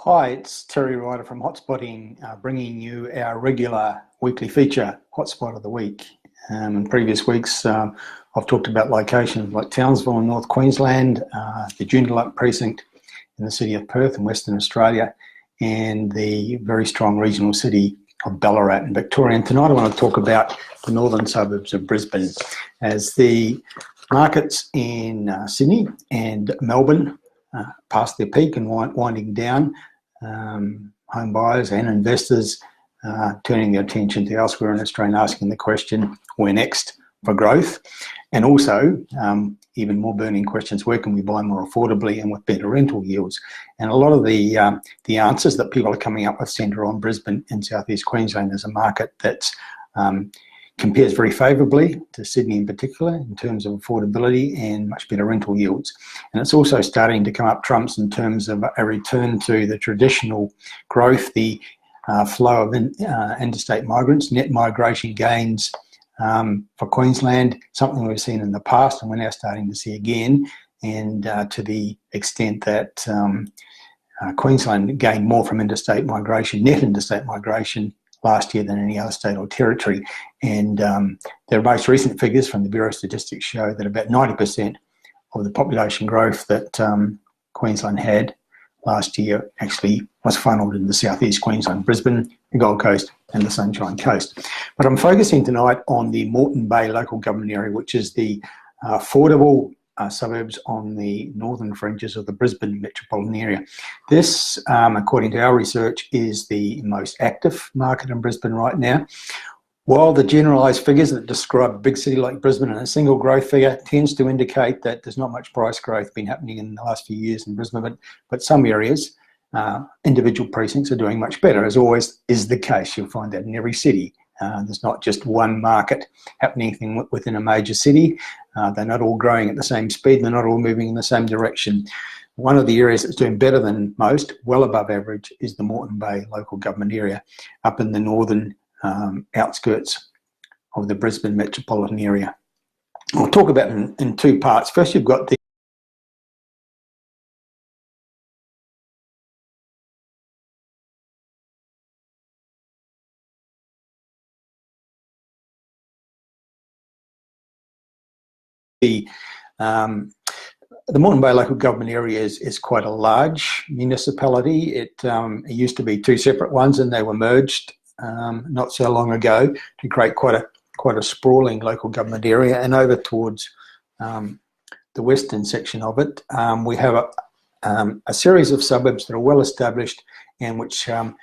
Hi, it's Terry Ryder from Hotspotting, bringing you our regular weekly feature, Hotspot of the Week. In previous weeks, I've talked about locations like Townsville in North Queensland, the Joondalup precinct in the city of Perth in Western Australia, and the very strong regional city of Ballarat in Victoria. And tonight I want to talk about the northern suburbs of Brisbane, as the markets in Sydney and Melbourne past their peak and winding down. Home buyers and investors turning their attention to elsewhere in Australia, asking the question, where next for growth? And also, even more burning questions, where can we buy more affordably and with better rental yields? And a lot of the answers that people are coming up with centre on Brisbane and southeast Queensland as a market that compares very favourably to Sydney in particular in terms of affordability and much better rental yields. And it's also starting to come up trumps in terms of a return to the traditional growth, the flow of interstate migrants, net migration gains for Queensland, something we've seen in the past and we're now starting to see again, and to the extent that Queensland gained more from interstate migration, net interstate migration, last year than any other state or territory. And their most recent figures from the Bureau of Statistics show that about 90% of the population growth that Queensland had last year actually was funneled into southeast Queensland, Brisbane, the Gold Coast and the Sunshine Coast. But I'm focusing tonight on the Moreton Bay local government area, which is the affordable suburbs on the northern fringes of the Brisbane metropolitan area. This, according to our research, is the most active market in Brisbane right now. While the generalised figures that describe a big city like Brisbane and a single growth figure tends to indicate that there's not much price growth been happening in the last few years in Brisbane, but some areas, individual precincts are doing much better, as always is the case. You'll find that in every city. There's not just one market happening within a major city. They're not all growing at the same speed. They're not all moving in the same direction. One of the areas that's doing better than most, well above average, is the Moreton Bay local government area up in the northern outskirts of the Brisbane metropolitan area. I'll talk about it in two parts. First, you've got the Moreton Bay local government area is quite a large municipality. It used to be two separate ones and they were merged not so long ago to create quite a sprawling local government area. And over towards the western section of it, we have a series of suburbs that are well established and which are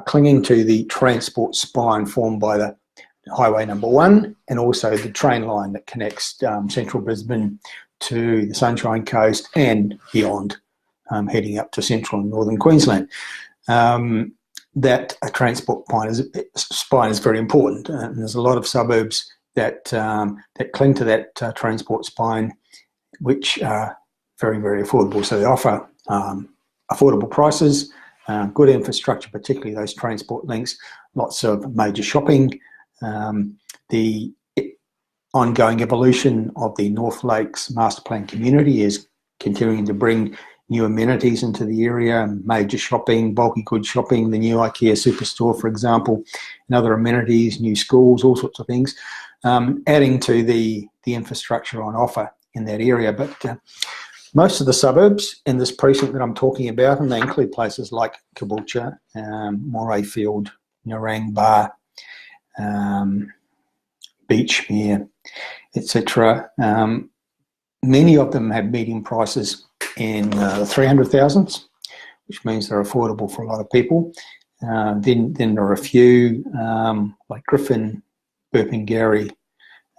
clinging to the transport spine formed by the Highway number 1 and also the train line that connects central Brisbane to the Sunshine Coast and beyond, heading up to central and northern Queensland. That transport spine is very important, and there's a lot of suburbs that cling to that transport spine, which are very, very affordable. So they offer affordable prices, good infrastructure, particularly those transport links, lots of major shopping. The ongoing evolution of the North Lakes master plan community is continuing to bring new amenities into the area, major shopping, bulky goods shopping, the new IKEA superstore, for example, and other amenities, new schools, all sorts of things, adding to the infrastructure on offer in that area. But most of the suburbs in this precinct that I'm talking about, and they include places like Caboolture, Morayfield, Narangba, Beachmere, etc. Many of them have median prices in the 300,000s, which means they're affordable for a lot of people. Then there are a few like Griffin, Burpengary,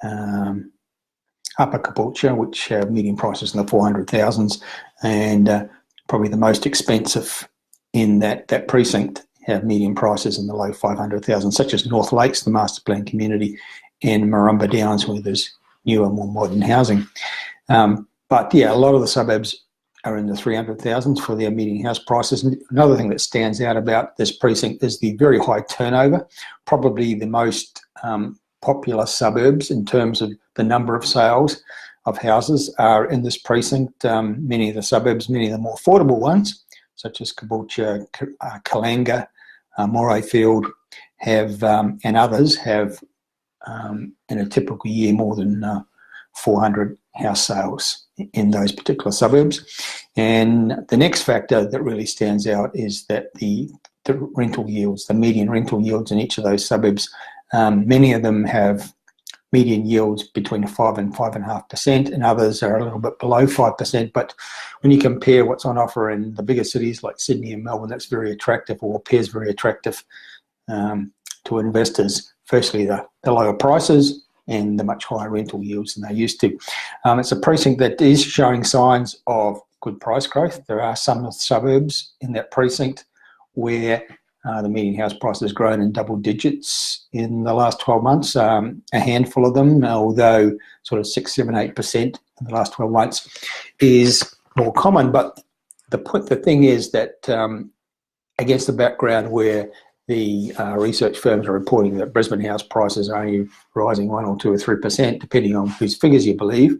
Upper Caboolture, which have median prices in the 400,000s, and probably the most expensive in that precinct have median prices in the low 500,000, such as North Lakes, the master plan community, and Marumba Downs, where there's newer, more modern housing. But yeah, a lot of the suburbs are in the 300,000s for their median house prices. And another thing that stands out about this precinct is the very high turnover, probably the most popular suburbs in terms of the number of sales of houses are in this precinct. Many of the suburbs, many of the more affordable ones, such as Caboolture, Kalanga, Morayfield, have and others have in a typical year more than 400 house sales in those particular suburbs. And the next factor that really stands out is that the rental yields, the median rental yields in each of those suburbs, many of them have median yields between 5 and 5.5%, and others are a little bit below 5%. But when you compare what's on offer in the bigger cities like Sydney and Melbourne, that's very attractive, or appears very attractive to investors. Firstly, the lower prices and the much higher rental yields than they used to. It's a precinct that is showing signs of good price growth. There are some suburbs in that precinct where the median house price has grown in double digits in the last 12 months. A handful of them, although sort of 6, 7, 8% in the last 12 months is more common. But the thing is that against the background where the research firms are reporting that Brisbane house prices are only rising 1 or 2 or 3%, depending on whose figures you believe.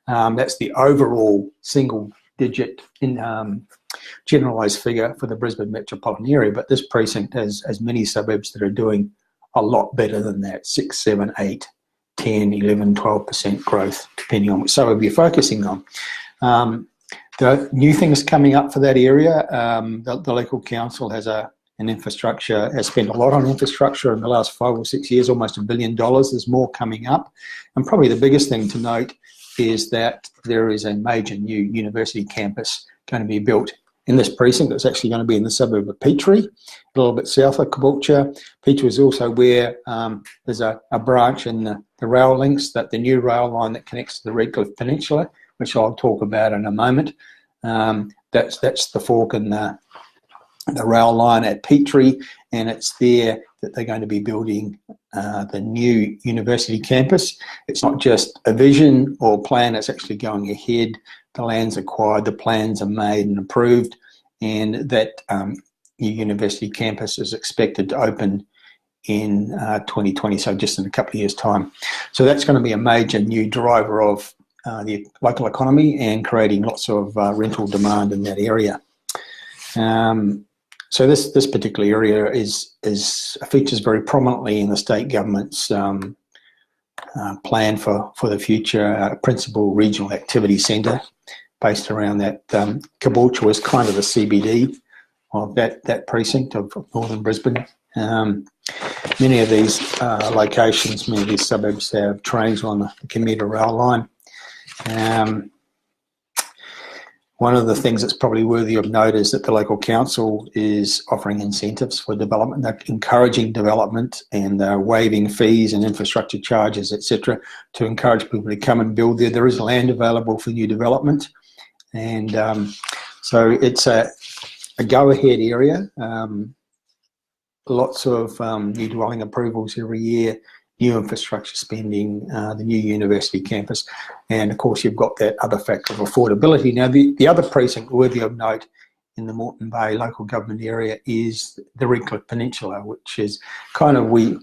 That's the overall single-digit generalised figure for the Brisbane metropolitan area. But this precinct has many suburbs that are doing a lot better than that: 6, 7, 8, 10, 11, 12% growth, depending on which suburb you're focusing on. The new things coming up for that area, the local council has has spent a lot on infrastructure in the last 5 or 6 years, almost $1 billion. There's more coming up. And probably the biggest thing to note is that there is a major new university campus going to be built in this precinct. That's actually going to be in the suburb of Petrie, a little bit south of Caboolture. Petrie is also where there's a branch in the rail links, that the new rail line that connects to the Redcliffe Peninsula, which I'll talk about in a moment. That's the fork in the rail line at Petrie, and it's there that they're going to be building the new university campus. It's not just a vision or plan, it's actually going ahead. The land's acquired, the plans are made and approved, and that new university campus is expected to open in 2020, so just in a couple of years' time. So that's going to be a major new driver of the local economy and creating lots of rental demand in that area. So this particular area features very prominently in the state government's plan for the future principal regional activity centre, based around that. Caboolture was kind of the CBD of that precinct of northern Brisbane. Many of these locations, many of these suburbs have trains on the commuter rail line. One of the things that's probably worthy of note is that the local council is offering incentives for development. They're encouraging development, and they're waiving fees and infrastructure charges, etc., to encourage people to come and build there. There is land available for new development, and so it's a go-ahead area. Lots of new dwelling approvals every year, new infrastructure spending, the new university campus, and of course you've got that other factor of affordability. Now the other precinct worthy of note in the Moreton Bay local government area is the Redcliffe Peninsula, which is kind of, we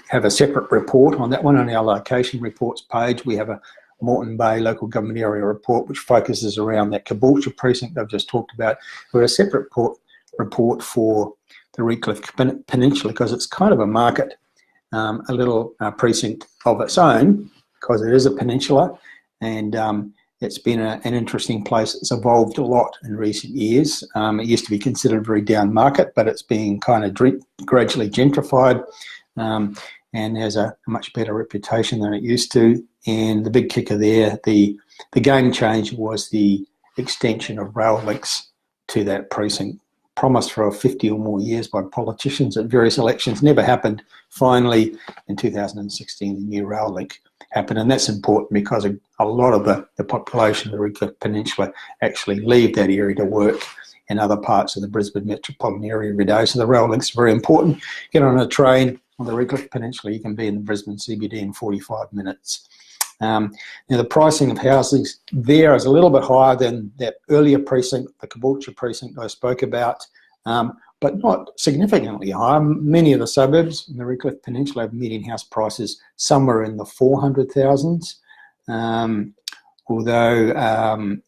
have a separate report on that one. On our location reports page, we have a Moreton Bay local government area report which focuses around that Caboolture precinct I've just talked about. We're a separate report for the Redcliffe Peninsula, because it's kind of a market, a little precinct of its own, because it is a peninsula, and it's been an interesting place. It's evolved a lot in recent years. It used to be considered very down market, but it's being kind of gradually gentrified, and has a much better reputation than it used to. And the big kicker there, the game changer, was the extension of rail links to that precinct, promised for 50 or more years by politicians at various elections, never happened. Finally, in 2016, the new rail link happened, and that's important because a lot of the population of the Redcliffe Peninsula actually leave that area to work in other parts of the Brisbane metropolitan area every day. So the rail link's very important. Get on a train on the Redcliffe Peninsula, you can be in the Brisbane CBD in 45 minutes. Now the pricing of houses there is a little bit higher than that earlier precinct, the Caboolture precinct I spoke about, but not significantly higher. Many of the suburbs in the Redcliffe Peninsula have median house prices somewhere in the 400,000s, although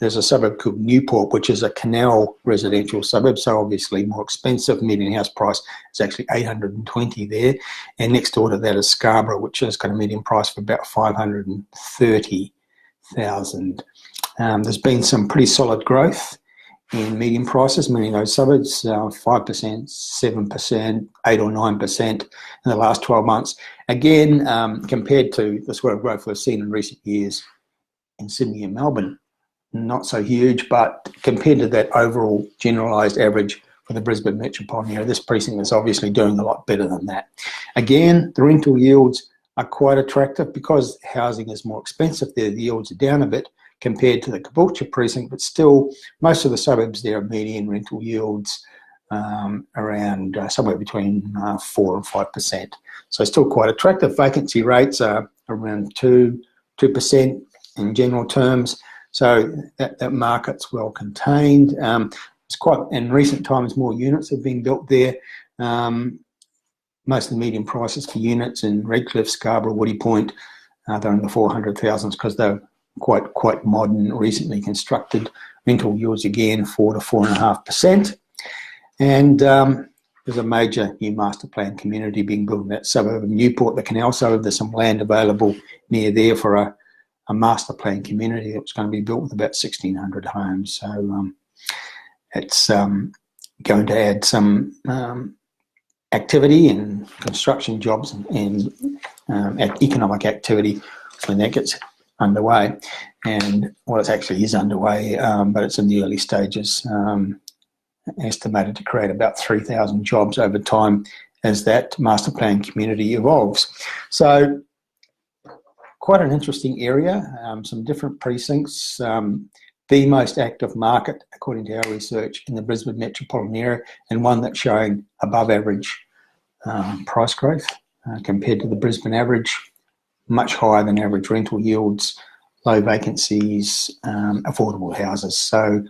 there's a suburb called Newport, which is a canal residential suburb, so obviously more expensive. Median house price is actually $820 there. And next door to that is Scarborough, which has got a median price of about $530,000. There's been some pretty solid growth in median prices, meaning those suburbs, 5%, 7%, 8 or 9% in the last 12 months. Again, compared to the sort of growth we've seen in recent years in Sydney and Melbourne, not so huge, but compared to that overall generalised average for the Brisbane metropolitan area, this precinct is obviously doing a lot better than that. Again, the rental yields are quite attractive because housing is more expensive there. The yields are down a bit compared to the Caboolture precinct, but still most of the suburbs there are median rental yields around somewhere between 4 and 5%. So still quite attractive. Vacancy rates are around 2% in general terms. So that market's well contained. It's quite, in recent times, more units have been built there. Most of the median prices for units in Redcliffe, Scarborough, Woody Point, they're in the 400,000s because they're quite modern, recently constructed. Rental yields again 4 to 4.5%. And there's a major new master plan community being built in that suburb of Newport, the canal suburb. There's some land available near there for a master plan community that's going to be built with about 1,600 homes. So it's going to add some activity and construction jobs and economic activity when that gets underway. And well, it actually is underway, but it's in the early stages, estimated to create about 3,000 jobs over time as that master plan community evolves. So quite an interesting area, some different precincts, the most active market, according to our research, in the Brisbane metropolitan area, and one that's showing above average price growth compared to the Brisbane average, much higher than average rental yields, low vacancies, affordable houses. So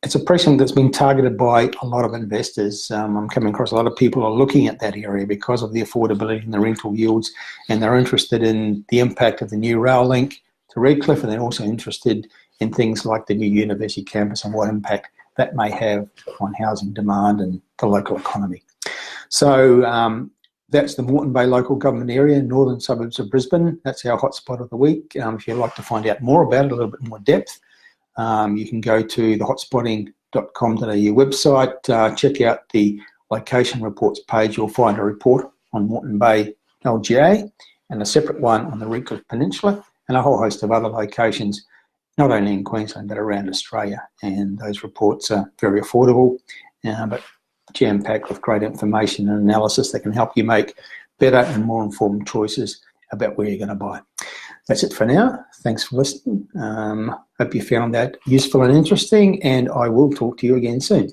it's a precinct that's been targeted by a lot of investors. I'm coming across a lot of people are looking at that area because of the affordability and the rental yields, and they're interested in the impact of the new rail link to Redcliffe, and they're also interested in things like the new university campus and what impact that may have on housing demand and the local economy. So that's the Moreton Bay local government area, northern suburbs of Brisbane. That's our hotspot of the week. If you'd like to find out more about it, a little bit more depth, you can go to the hotspotting.com.au website, check out the location reports page. You'll find a report on Moreton Bay LGA and a separate one on the Redcliffe Peninsula and a whole host of other locations, not only in Queensland but around Australia. And those reports are very affordable, but jam-packed with great information and analysis that can help you make better and more informed choices about where you're going to buy. That's it for now. Thanks for listening. Hope you found that useful and interesting, and I will talk to you again soon.